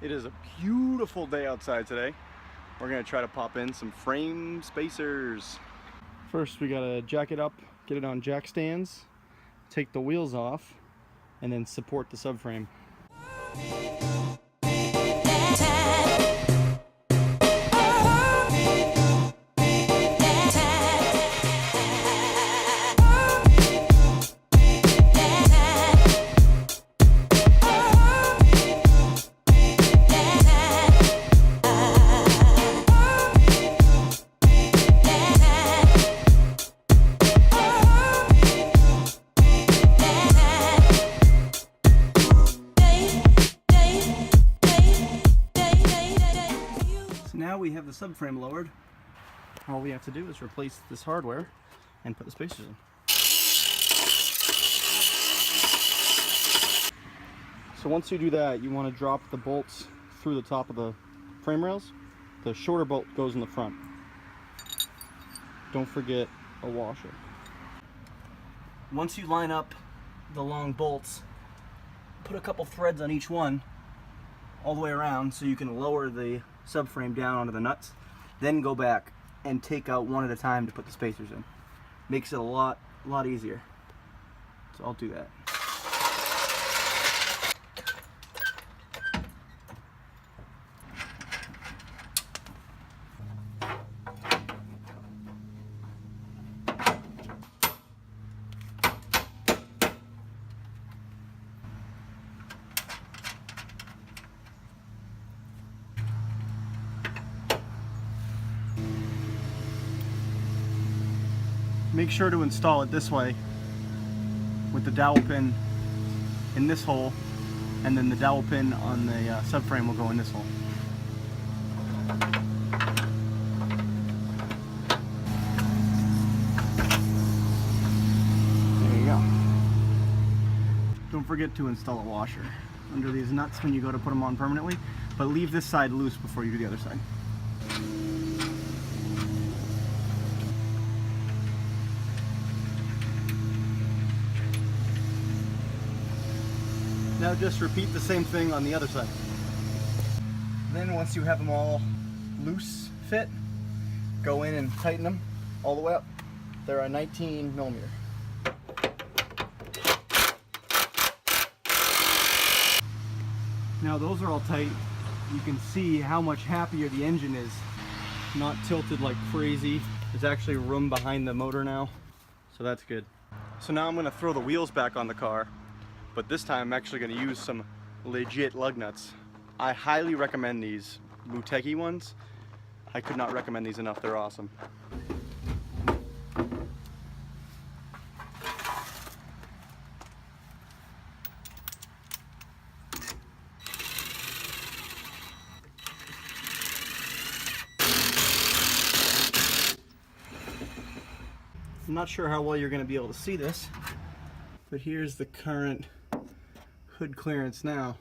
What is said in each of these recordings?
It is a beautiful day outside today. We're gonna try to pop in some frame spacers. First, we gotta jack it up, get it on jack stands, take the wheels off, and then support the subframe. Now we have the subframe lowered. All we have to do is replace this hardware and put the spacers in. So once you do that, you want to drop the bolts through the top of the frame rails. The shorter bolt goes in the front. Don't forget a washer. Once you line up the long bolts, put a couple threads on each one all the way around so you can lower the subframe down onto the nuts, then go back and take out one at a time to put the spacers in. Makes it a lot easier. So I'll do that. Make sure to install it this way with the dowel pin in this hole, and then the dowel pin on the subframe will go in this hole. There you go. Don't forget to install a washer under these nuts when you go to put them on permanently, but leave this side loose before you do the other side. Now just repeat the same thing on the other side. Then once you have them all loose fit, go in and tighten them all the way up. They're a 19mm. Now those are all tight. You can see how much happier the engine is. Not tilted like crazy. There's actually room behind the motor now, so that's good. So now I'm going to throw the wheels back on the car. But this time I'm actually going to use some legit lug nuts. I highly recommend these Muteki ones. I could not recommend these enough, they're awesome. I'm not sure how well you're going to be able to see this, but here's the current hood clearance now.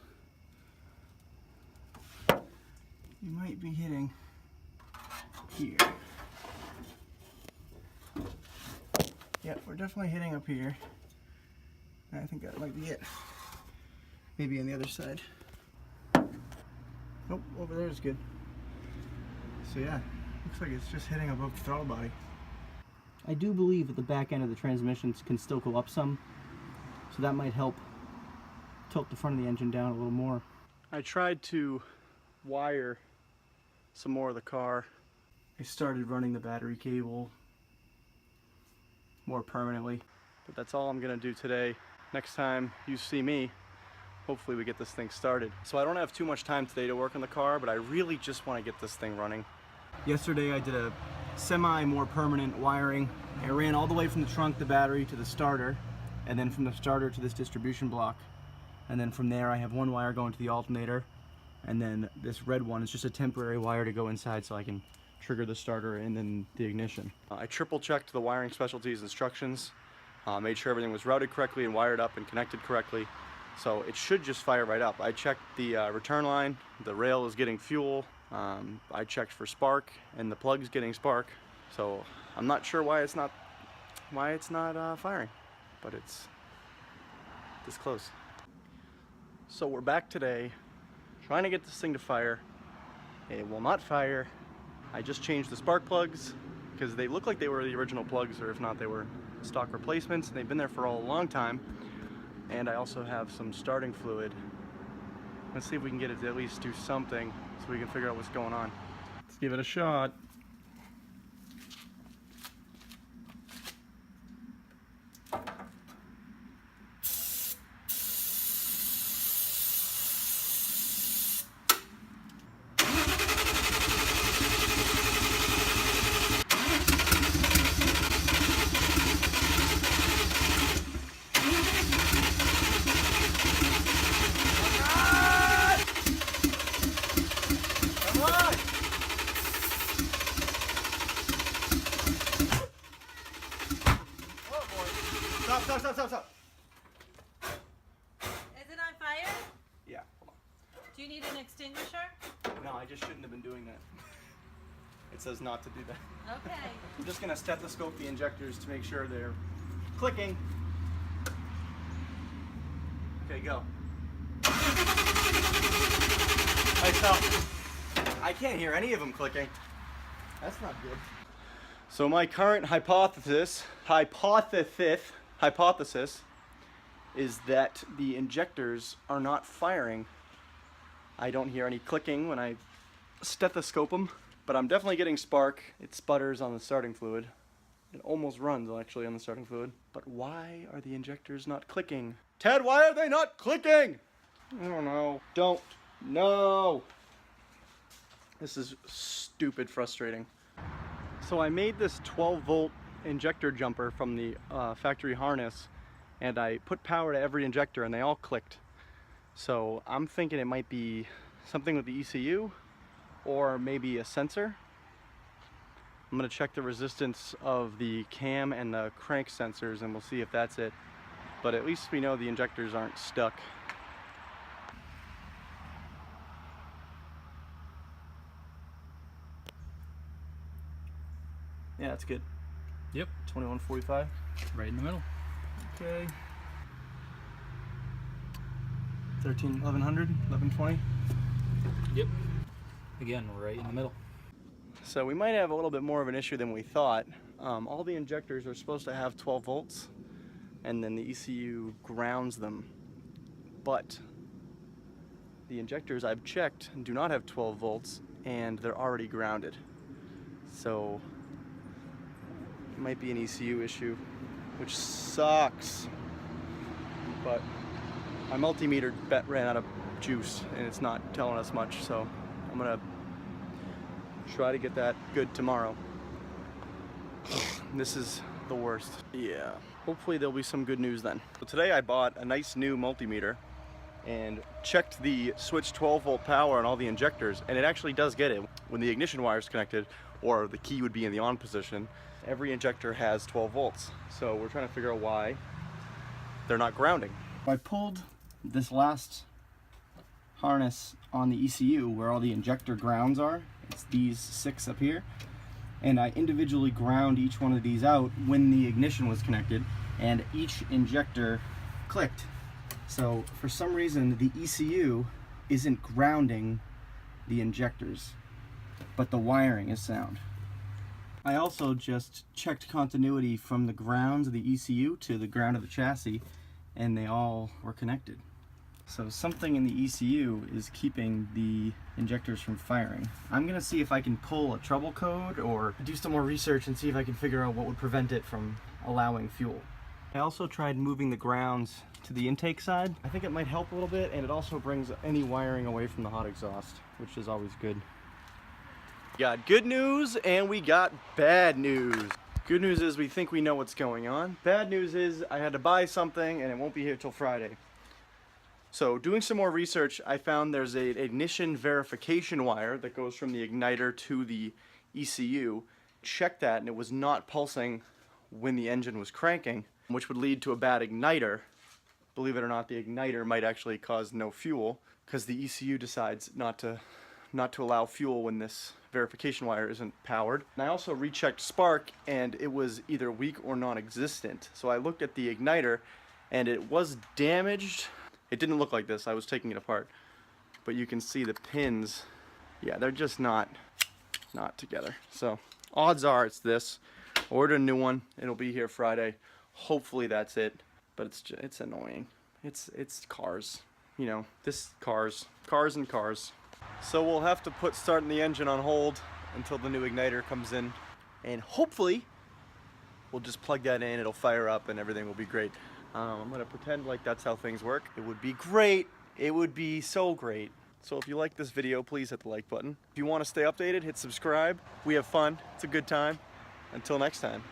You might be hitting here. Yeah, we're definitely hitting up here. I think that might be it. Maybe on the other side. Nope, over there is good. So yeah, looks like it's just hitting above the throttle body. I do believe that the back end of the transmissions can still go up some, so that might help tilt the front of the engine down a little more. I tried to wire some more of the car. I started running the battery cable more permanently, but that's all I'm gonna do today. Next time you see me, hopefully we get this thing started. So I don't have too much time today to work on the car, but I really just want to get this thing running. Yesterday I did a more permanent wiring. I ran all the way from the trunk, the battery, to the starter, and then from the starter to this distribution block. And then from there I have one wire going to the alternator, and then this red one is just a temporary wire to go inside so I can trigger the starter and then the ignition. I triple checked the wiring specialties instructions, made sure everything was routed correctly and wired up and connected correctly, so it should just fire right up. I checked the return line, the rail is getting fuel, I checked for spark, and the plug's getting spark, so I'm not sure why it's not firing, but it's this close. So we're back today trying to get this thing to fire. It will not fire. I just changed the spark plugs because they look like they were the original plugs, or if not, they were stock replacements, and they've been there for a long time. And I also have some starting fluid. Let's see if we can get it to at least do something so we can figure out what's going on. Let's give it a shot. Stop. Is it on fire? Yeah, hold on. Do you need an extinguisher? No, I just shouldn't have been doing that. It says not to do that. Okay. I'm just gonna stethoscope the injectors to make sure they're clicking. Okay, go. I can't hear any of them clicking. That's not good. So my current hypothesis is that the injectors are not firing. I don't hear any clicking when I stethoscope them, but I'm definitely getting spark. It sputters on the starting fluid. It almost runs actually on the starting fluid. But why are the injectors not clicking? Ted, why are they not clicking? I don't know. Don't know. This is stupid frustrating. So I made this 12-volt injector jumper from the factory harness, and I put power to every injector and they all clicked. So I'm thinking it might be something with the ECU or maybe a sensor. I'm gonna check the resistance of the cam and the crank sensors and we'll see if that's it. But at least we know the injectors aren't stuck. Yeah, that's good. Yep. 2145. Right in the middle. Okay. 1100, 1120. Yep. Again, right in the middle. So we might have a little bit more of an issue than we thought. All the injectors are supposed to have 12 volts and then the ECU grounds them. But the injectors I've checked do not have 12 volts and they're already grounded. So it might be an ECU issue, which sucks. But my multimeter ran out of juice and it's not telling us much, so I'm gonna try to get that good tomorrow. This is the worst. Yeah, hopefully there'll be some good news then. So today I bought a nice new multimeter and checked the switch 12-volt power on all the injectors, and it actually does get it. When the ignition wire is connected, or the key would be in the on position, every injector has 12 volts. So we're trying to figure out why they're not grounding. I pulled this last harness on the ECU where all the injector grounds are. It's these 6 up here. And I individually ground each one of these out when the ignition was connected, and each injector clicked. So for some reason the ECU isn't grounding the injectors, but the wiring is sound. I also just checked continuity from the grounds of the ECU to the ground of the chassis, and they all were connected. So something in the ECU is keeping the injectors from firing. I'm gonna see if I can pull a trouble code or do some more research and see if I can figure out what would prevent it from allowing fuel. I also tried moving the grounds to the intake side. I think it might help a little bit, and it also brings any wiring away from the hot exhaust, which is always good. We got good news and we got bad news. Good news is we think we know what's going on. Bad news is I had to buy something and it won't be here till Friday. So doing some more research, I found there's an ignition verification wire that goes from the igniter to the ECU. Checked that and it was not pulsing when the engine was cranking, which would lead to a bad igniter. Believe it or not, the igniter might actually cause no fuel because the ECU decides not to allow fuel when this verification wire isn't powered. And I also rechecked spark and it was either weak or non-existent. So I looked at the igniter and it was damaged. It didn't look like this, I was taking it apart. but you can see the pins, yeah, they're just not together. So odds are it's this. Order a new one. It'll be here Friday. Hopefully that's it. But it's annoying. It's cars. You know, cars and cars. So we'll have to put starting the engine on hold until the new igniter comes in, and hopefully we'll just plug that in. It'll fire up and everything will be great. I'm gonna pretend like that's how things work. It would be great. It would be so great. So if you like this video, please hit the like button. If you want to stay updated, hit subscribe. We have fun. It's a good time. Until next time.